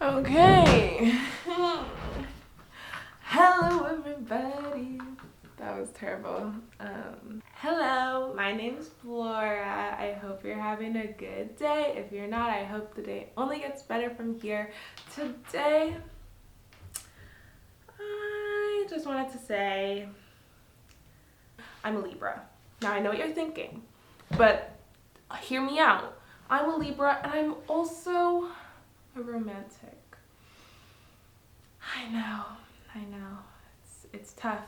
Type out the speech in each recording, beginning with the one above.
Okay. Hello everybody. That was terrible. Hello, my name's Flora. I hope you're having a good day. If you're not, I hope the day only gets better from here. Today, I just wanted to say I'm a Libra. Now I know what you're thinking, but hear me out. I'm a Libra and I'm also a romantic. I know. It's tough.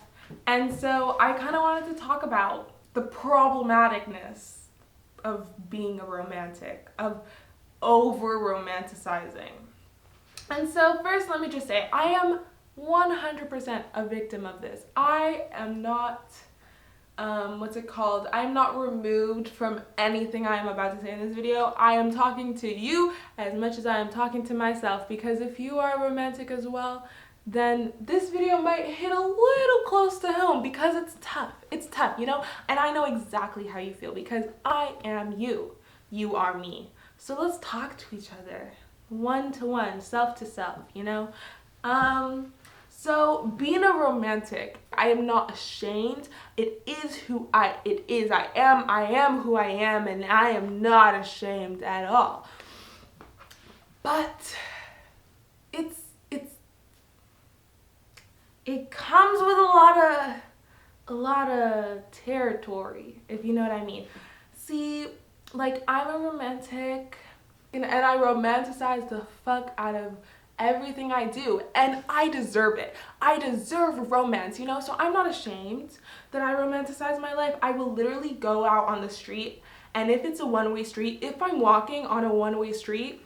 And so I kind of wanted to talk about the problematicness of being a romantic, of over-romanticizing. And so first, let me just say, I am 100% a victim of this. I am not, I'm not removed from anything I am about to say in this video. I am talking to you as much as I am talking to myself, because if you are romantic as well, then this video might hit a little close to home, because it's tough, you know? And I know exactly how you feel, because I am you. You are me. So let's talk to each other, one to one, self to self, you know? So being a romantic, I am not ashamed. It is who I am who I am, and I am not ashamed at all. But it comes with a lot of territory, if you know what I mean. See, like, I'm a romantic, and I romanticize the fuck out of everything I do, and I deserve it. I deserve romance, you know? So I'm not ashamed that I romanticize my life. I will literally go out on the street, and if it's a one-way street, if I'm walking on a one-way street,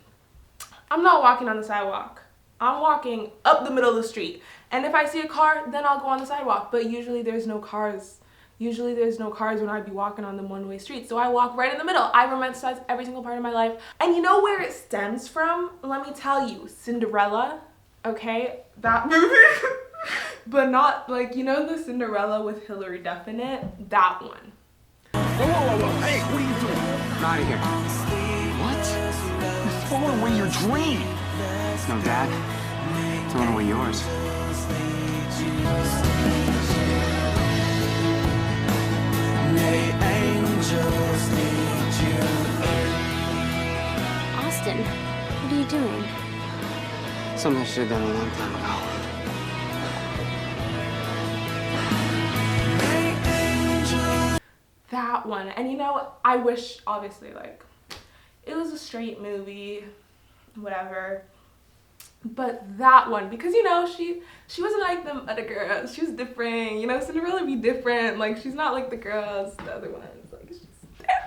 I'm not walking on the sidewalk. I'm walking up the middle of the street. And if I see a car, then I'll go on the sidewalk. But usually there's no cars. Usually there's no cars when I'd be walking on the one-way street. So I walk right in the middle. I romanticize every single part of my life. And you know where it stems from? Let me tell you, Cinderella, okay? That movie. But not, like, you know the Cinderella with Hilary Duff in it? That one. Whoa. Hey, what are you doing? I'm out of here. What? You're throwing away your dream. No, Dad. Throwing away yours. Austin, what are you doing? Something I should have done a long time ago. That one. And you know, I wish, obviously, like, it was a straight movie, whatever. But that one, because, you know, she wasn't like them other girls. She was different, you know. Cinderella be different. Like, she's not like the girls, the other ones. Like, she's different.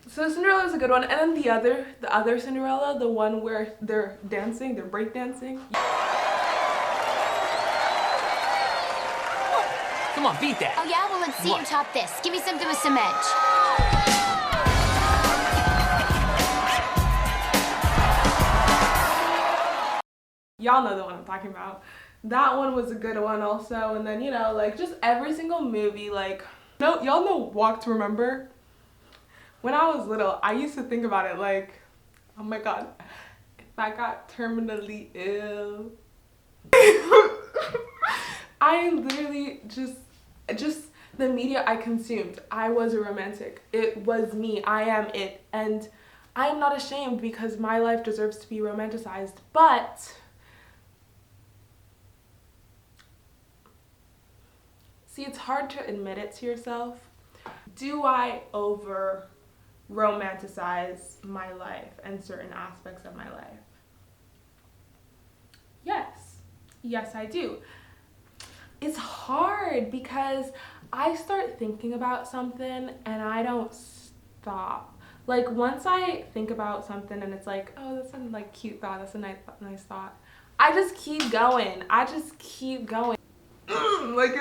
So Cinderella was a good one. And then the other Cinderella, the one where they're dancing, they're break dancing. Come on, beat that. Oh yeah? Well, let's see you top this. Give me something with some edge. Y'all know the one I'm talking about. That one was a good one also. And then, you know, like, just every single movie, like, no, y'all know Walk to Remember? When I was little, I used to think about it like, oh my god, if I got terminally ill. I literally just the media I consumed. I was a romantic. It was me. I am it. And I am not ashamed, because my life deserves to be romanticized. But see, it's hard to admit it to yourself. Do I over romanticize my life and certain aspects of my life? Yes, I do. It's hard because I start thinking about something and I don't stop. Like, once I think about something and it's like, oh, that's a like cute thought, that's a nice thought, I just keep going. Like,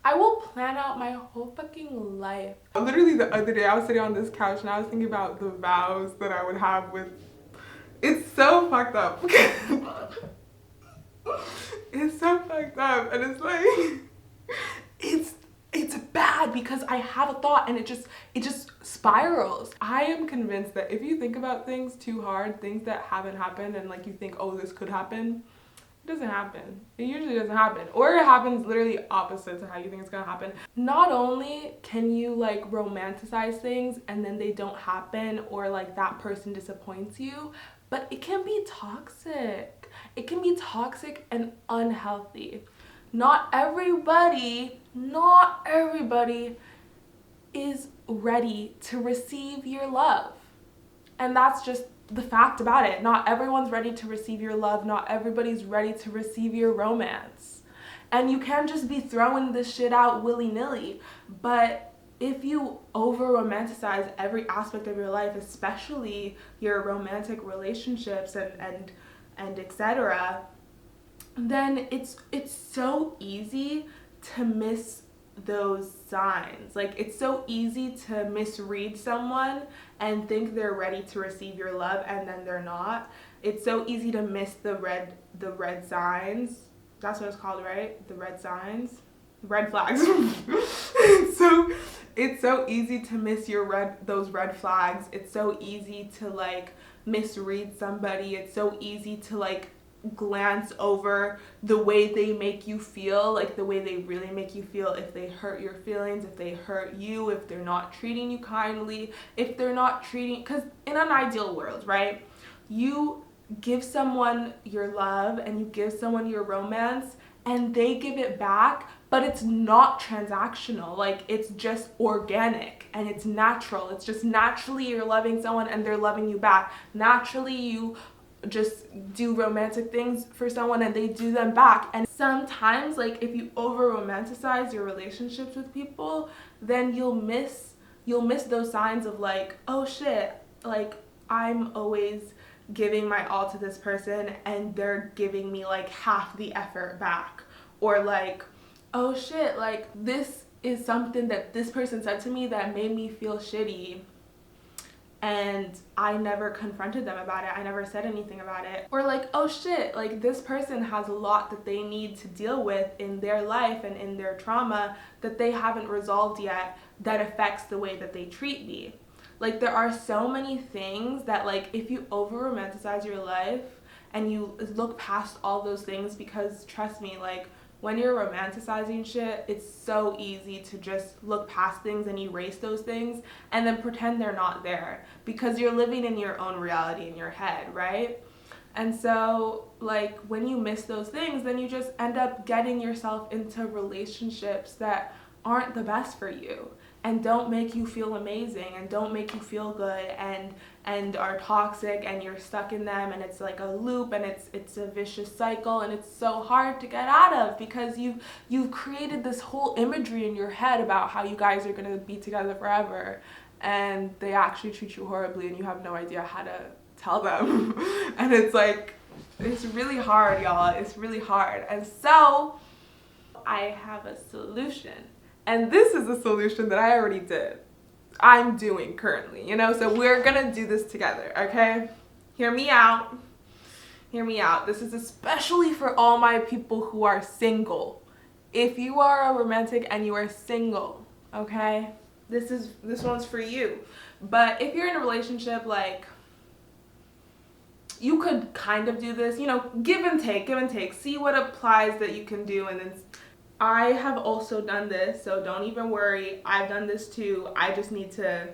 I will plan out my whole fucking life. Literally the other day I was sitting on this couch and I was thinking about the vows that I would have with, it's so fucked up. It's so fucked up, and it's like, it's bad because I have a thought and it just spirals. I am convinced that if you think about things too hard, things that haven't happened, and like you think, oh, this could happen, it doesn't happen. It usually doesn't happen. Or it happens literally opposite to how you think it's gonna happen. Not only can you like romanticize things and then they don't happen, or like that person disappoints you, but it can be toxic. It can be toxic and unhealthy. Not everybody is ready to receive your love. And that's just the fact about it. Not everyone's ready to receive your love. Not everybody's ready to receive your romance. And you can't just be throwing this shit out willy-nilly. But if you over-romanticize every aspect of your life, especially your romantic relationships and etc., then it's so easy to miss those signs. Like, it's so easy to misread someone and think they're ready to receive your love and then they're not. It's so easy to miss the red signs. That's what it's called, right? The red signs, red flags. So it's so easy to miss those red flags. It's so easy to like misread somebody. It's so easy to like glance over the way they make you feel, like the way they really make you feel, if they hurt your feelings, if they hurt you, if they're not treating you kindly, if they're not treating, because in an ideal world, right, you give someone your love and you give someone your romance and they give it back, but it's not transactional. Like, it's just organic and it's natural. It's just naturally you're loving someone and they're loving you back. Naturally you just do romantic things for someone and they do them back. And sometimes, like, if you over romanticize your relationships with people, then you'll miss those signs of like, oh shit, like I'm always giving my all to this person and they're giving me like half the effort back. Or like, oh shit, like this is something that this person said to me that made me feel shitty, and I never confronted them about it. I never said anything about it. Or like, oh shit, like this person has a lot that they need to deal with in their life and in their trauma that they haven't resolved yet, that affects the way that they treat me. Like, there are so many things that, like, if you over romanticize your life and you look past all those things, because trust me, like, when you're romanticizing shit, it's so easy to just look past things and erase those things and then pretend they're not there, because you're living in your own reality in your head, right? And so, like, when you miss those things, then you just end up getting yourself into relationships that aren't the best for you and don't make you feel amazing and don't make you feel good and are toxic, and you're stuck in them, and it's like a loop, and it's a vicious cycle, and it's so hard to get out of, because you've created this whole imagery in your head about how you guys are going to be together forever, and they actually treat you horribly and you have no idea how to tell them. And it's like, it's really hard, y'all. It's really hard. And so I have a solution, and this is a solution that I already did. I'm doing currently, you know, so we're gonna do this together, okay? Hear me out. Hear me out. This is especially for all my people who are single. If you are a romantic and you are single, okay? This one's for you. But if you're in a relationship, like, you could kind of do this, you know, give and take, see what applies that you can do. And then I have also done this, so don't even worry. I've done this too. I just need to,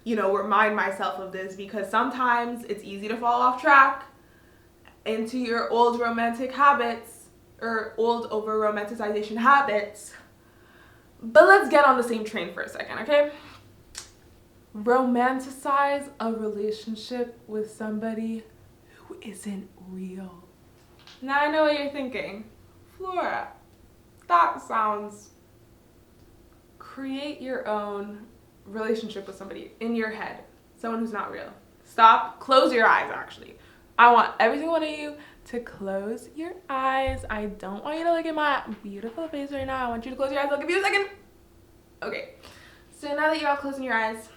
you know, remind myself of this, because sometimes it's easy to fall off track into your old romantic habits or old over romanticization habits. But let's get on the same train for a second, okay? Romanticize a relationship with somebody who isn't real. Now I know what you're thinking. Flora, that sounds... Create your own relationship with somebody in your head. Someone who's not real. Stop. Close your eyes, actually. I want every single one of you to close your eyes. I don't want you to look at my beautiful face right now. I want you to close your eyes. I'll give you a second. Okay. So now that you're all closing your eyes,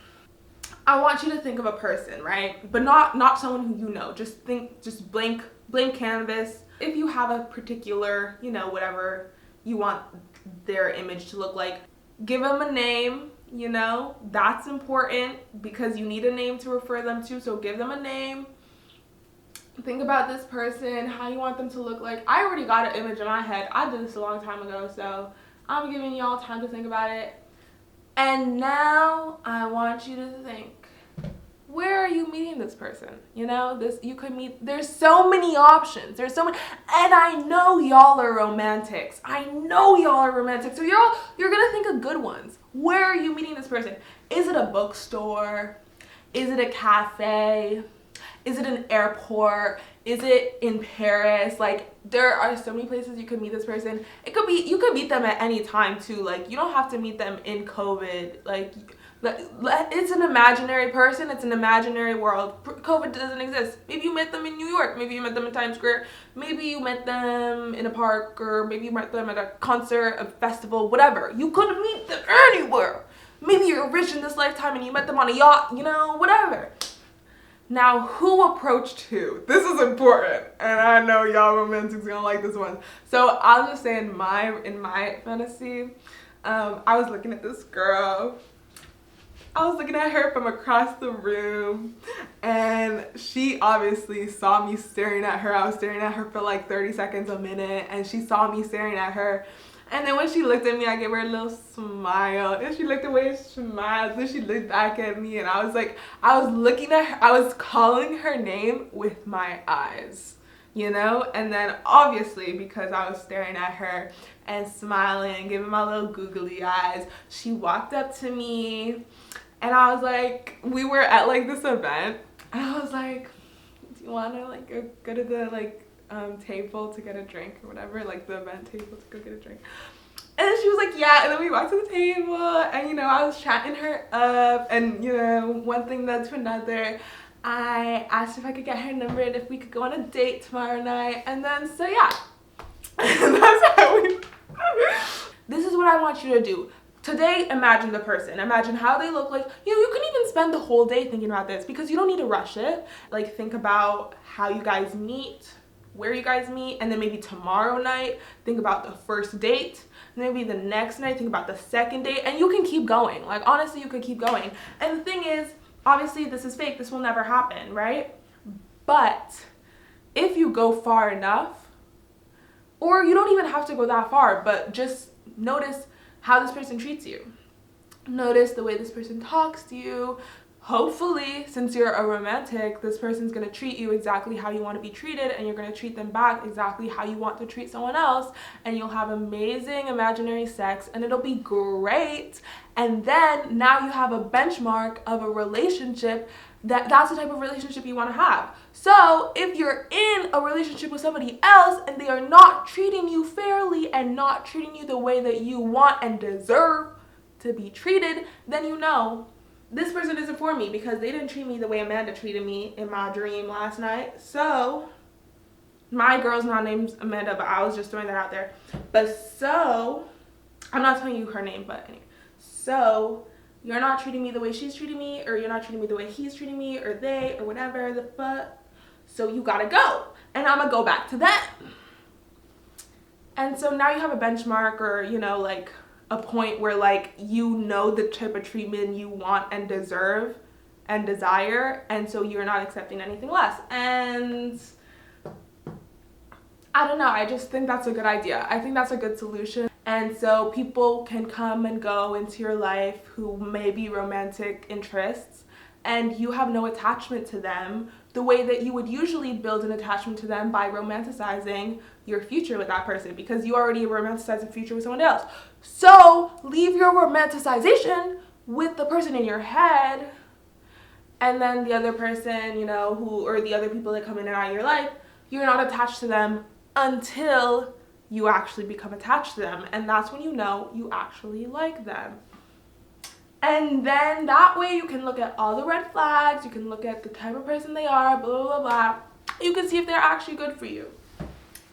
I want you to think of a person, right? But not someone who you know. Just think, just blank canvas. If you have a particular, you know, whatever you want their image to look like, give them a name, you know, that's important because you need a name to refer them to, so give them a name. Think about this person, how you want them to look like. I already got an image in my head. I did this a long time ago, so I'm giving y'all time to think about it. And now I want you to think, where are you meeting this person? You know, you could meet, there's so many options. There's so many, and I know y'all are romantics. I know y'all are romantic. So you're gonna think of good ones. Where are you meeting this person? Is it a bookstore? Is it a cafe? Is it an airport? Is it in Paris? Like, there are so many places you could meet this person. It could be, you could meet them at any time too. Like, you don't have to meet them in COVID. Like, it's an imaginary person. It's an imaginary world. COVID doesn't exist. Maybe you met them in New York. Maybe you met them in Times Square. Maybe you met them in a park, or maybe you met them at a concert, a festival, whatever. You could meet them anywhere. Maybe you're rich in this lifetime and you met them on a yacht, you know, whatever. Now, who approached who? This is important, and I know y'all romantics gonna like this one. So I'll just say in my fantasy, I was looking at this girl. I was looking at her from across the room, and she obviously saw me staring at her. I was staring at her for like 30 seconds, a minute, and she saw me staring at her. And then when she looked at me, I gave her a little smile. And she looked away and smiled. Then she looked back at me, and I was like, I was looking at her, I was calling her name with my eyes, you know? And then obviously, because I was staring at her and smiling, giving my little googly eyes, she walked up to me, and I was like, we were at like this event, and I was like, do you want to like go to the like table to get a drink or whatever, like the event table to go get a drink? And she was like, yeah. And then we walked to the table, and you know, I was chatting her up, and you know, one thing led to another. I asked if I could get her number and if we could go on a date tomorrow night, and then so yeah. That's how we this is what I want you to do. Today, imagine the person. Imagine how they look like. You know, you can even spend the whole day thinking about this because you don't need to rush it. Like, think about how you guys meet, where you guys meet, and then maybe tomorrow night, think about the first date. And maybe the next night, think about the second date, and you can keep going. Like, honestly, you could keep going. And the thing is, obviously, this is fake. This will never happen, right? But if you go far enough, or you don't even have to go that far, but just notice how this person treats you. Notice the way this person talks to you. Hopefully, since you're a romantic, this person's gonna treat you exactly how you want to be treated, and you're gonna treat them back exactly how you want to treat someone else, and you'll have amazing imaginary sex, and it'll be great. And then now you have a benchmark of a relationship that's the type of relationship you want to have. So if you're in a relationship with somebody else and they are not treating you fairly and not treating you the way that you want and deserve to be treated, then you know this person isn't for me because they didn't treat me the way Amanda treated me in my dream last night. So my girl's not named Amanda, but I was just throwing that out there. But so I'm not telling you her name, but anyway. So you're not treating me the way she's treating me, or you're not treating me the way he's treating me, or they, or whatever the fuck. So you gotta go. And I'm gonna go back to them. And so now you have a benchmark, or, you know, like a point where like you know the type of treatment you want and deserve and desire, and so you're not accepting anything less. And I don't know, I just think that's a good idea. I think that's a good solution. And so people can come and go into your life who may be romantic interests, and you have no attachment to them the way that you would usually build an attachment to them by romanticizing your future with that person, because you already romanticize a future with someone else. So leave your romanticization with the person in your head, and then the other person, you know, or the other people that come in and out of your life, you're not attached to them until you actually become attached to them, and that's when you know you actually like them. And then that way you can look at all the red flags, you can look at the type of person they are, blah, blah, blah. You can see if they're actually good for you.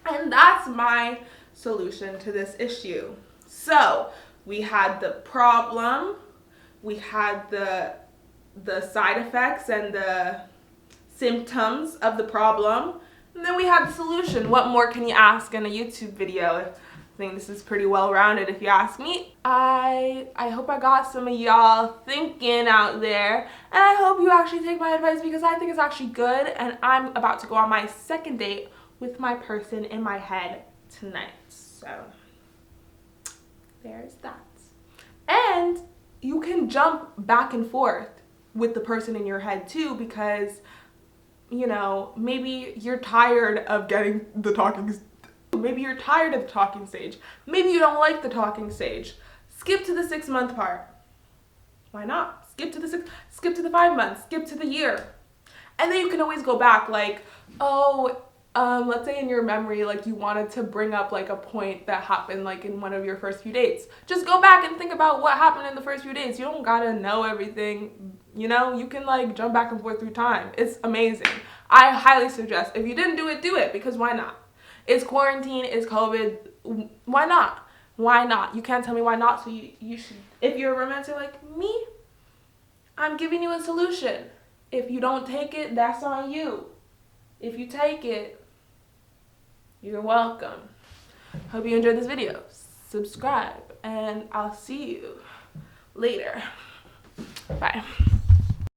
And that's my solution to this issue. So we had the problem, we had the side effects and the symptoms of the problem, and then we had the solution. What more can you ask in a YouTube video? I think this is pretty well-rounded if you ask me. I hope I got some of y'all thinking out there, and I hope you actually take my advice because I think it's actually good, and I'm about to go on my second date with my person in my head tonight. So there's that. And you can jump back and forth with the person in your head too, because you know, maybe you're tired of getting the talking. Maybe you're tired of the talking stage. Maybe you don't like the talking stage. Skip to the 6-month part. Why not? Skip to the 5 months, skip to the year. And then you can always go back, like, oh, let's say in your memory, like you wanted to bring up like a point that happened like in one of your first few dates. Just go back and think about what happened in the first few dates. You don't gotta know everything, you know? You can like jump back and forth through time. It's amazing. I highly suggest, if you didn't do it, because why not? It's quarantine, it's COVID, why not? Why not? You can't tell me why not, so you should. If you're a romantic like me, I'm giving you a solution. If you don't take it, that's on you. If you take it, you're welcome. Hope you enjoyed this video. Subscribe, and I'll see you later. Bye.